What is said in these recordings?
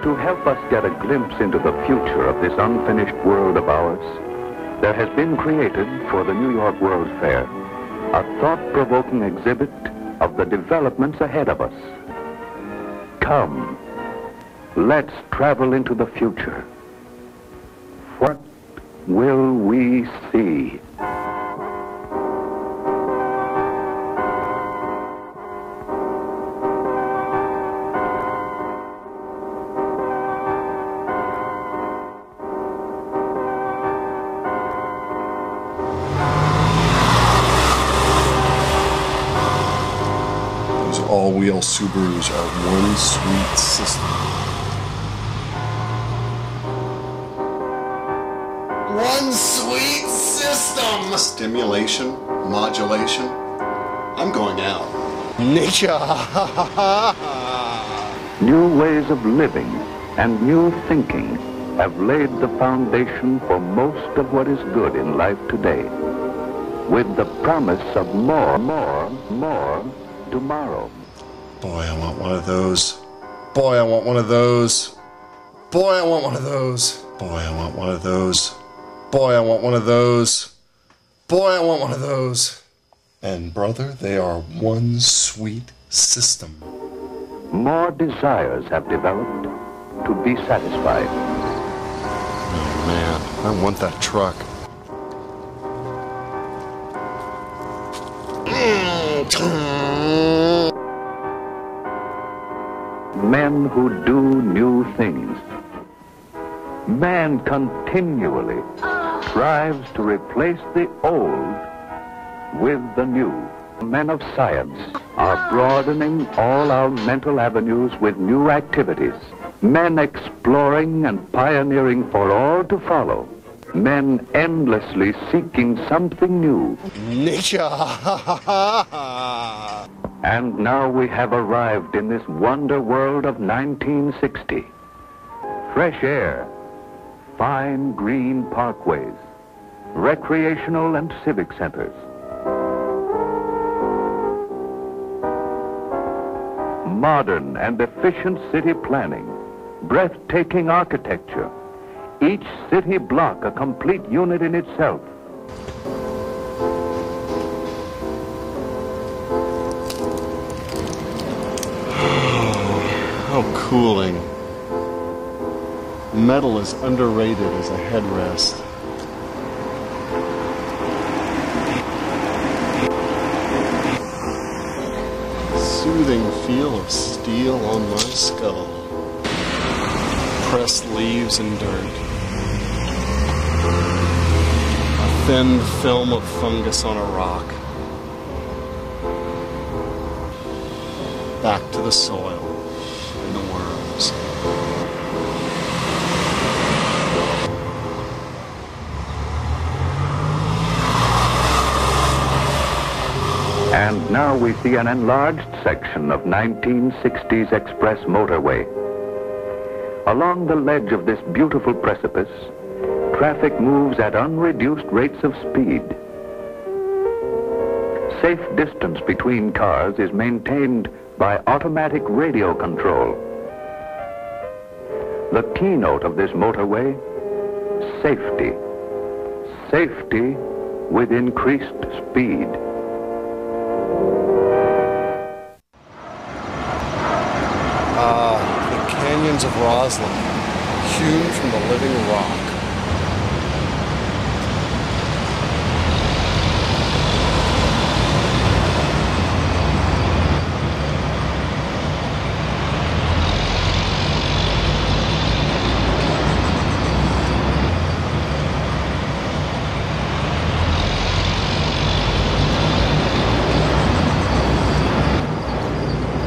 To help us get a glimpse into the future of this unfinished world of ours, there has been created for the New York World's Fair a thought-provoking exhibit of the developments ahead of us. Come, let's travel into the future. What will we see? All-wheel Subarus are one sweet system. One sweet system! Stimulation, modulation. I'm going out. Nature! New ways of living and new thinking have laid the foundation for most of what is good in life today, with the promise of more tomorrow. Boy, I want one of those. Boy, I want one of those. Boy, I want one of those. Boy, I want one of those. Boy, I want one of those. Boy, I want one of those. And brother, they are one sweet system. More desires have developed to be satisfied. Oh man, I want that truck. Men who do new things. Man continually strives to replace the old with the new. Men of science are broadening all our mental avenues with new activities. Men exploring and pioneering for all to follow. Men endlessly seeking something new. Nature! And now we have arrived in this wonder world of 1960. Fresh air, fine green parkways, recreational and civic centers. Modern and efficient city planning, breathtaking architecture, each city block a complete unit in itself. How cooling. Metal is underrated as a headrest. Soothing feel of steel on my skull. Pressed leaves and dirt. A thin film of fungus on a rock. Back to the soil and the worms. And now we see an enlarged section of 1960s express motorway. Along the ledge of this beautiful precipice, traffic moves at unreduced rates of speed. Safe distance between cars is maintained by automatic radio control. The keynote of this motorway, safety. Safety with increased speed. The canyons of Rosslyn, hewn from the living rock.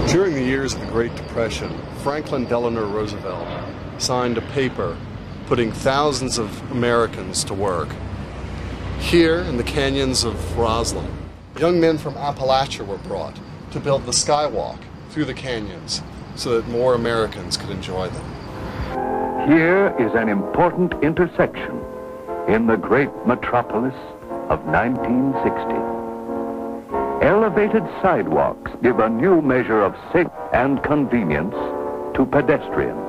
During the years of the Great Depression, Franklin Delano Roosevelt signed a paper putting thousands of Americans to work. Here in the canyons of Rosslyn, young men from Appalachia were brought to build the skywalk through the canyons so that more Americans could enjoy them. Here is an important intersection in the great metropolis of 1960. Elevated sidewalks give a new measure of safety and convenience to pedestrians.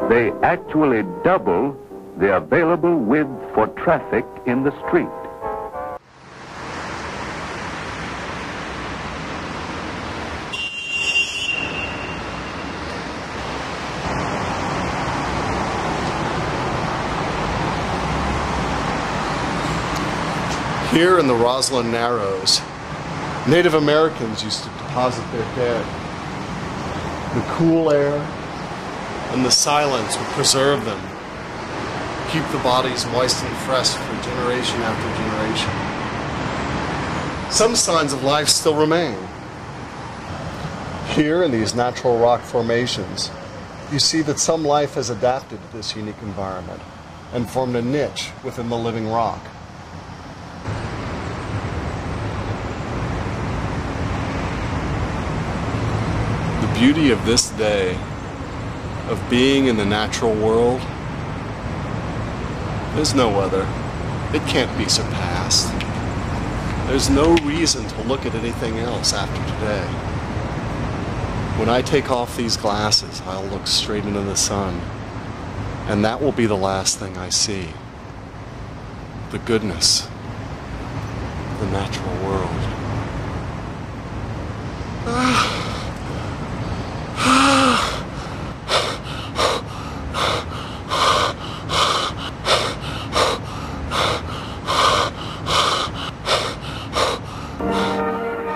they actually double the available width for traffic in the street. Here in the Rosslyn Narrows, Native Americans used to deposit their dead. The cool air and the silence would preserve them, keep the bodies moist and fresh for generation after generation. Some signs of life still remain. Here in these natural rock formations, you see that some life has adapted to this unique environment and formed a niche within the living rock. The beauty of this day, of being in the natural world, there's no other. It can't be surpassed. There's no reason to look at anything else after today. When I take off these glasses, I'll look straight into the sun, and that will be the last thing I see. The goodness of the natural world.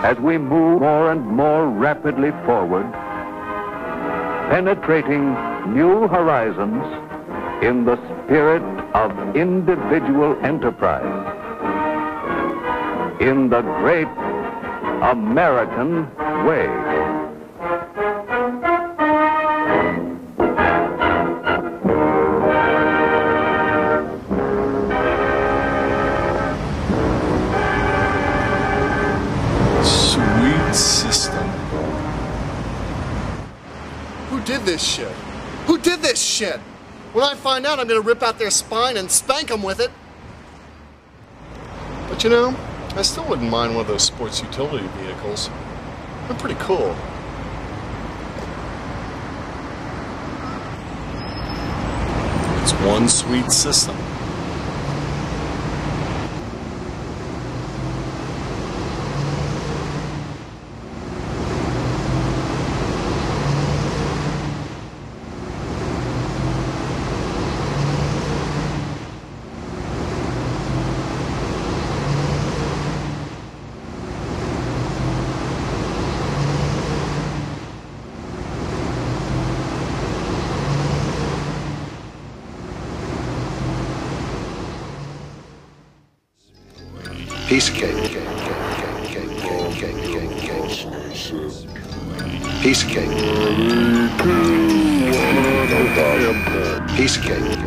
As we move more and more rapidly forward, penetrating new horizons in the spirit of individual enterprise, in the great American way. System. Who did this shit? Who did this shit? When I find out, I'm gonna rip out their spine and spank them with it. But you know, I still wouldn't mind one of those sports utility vehicles. They're pretty cool. It's one sweet system. Piece of cake. Piece of cake. Piece of cake.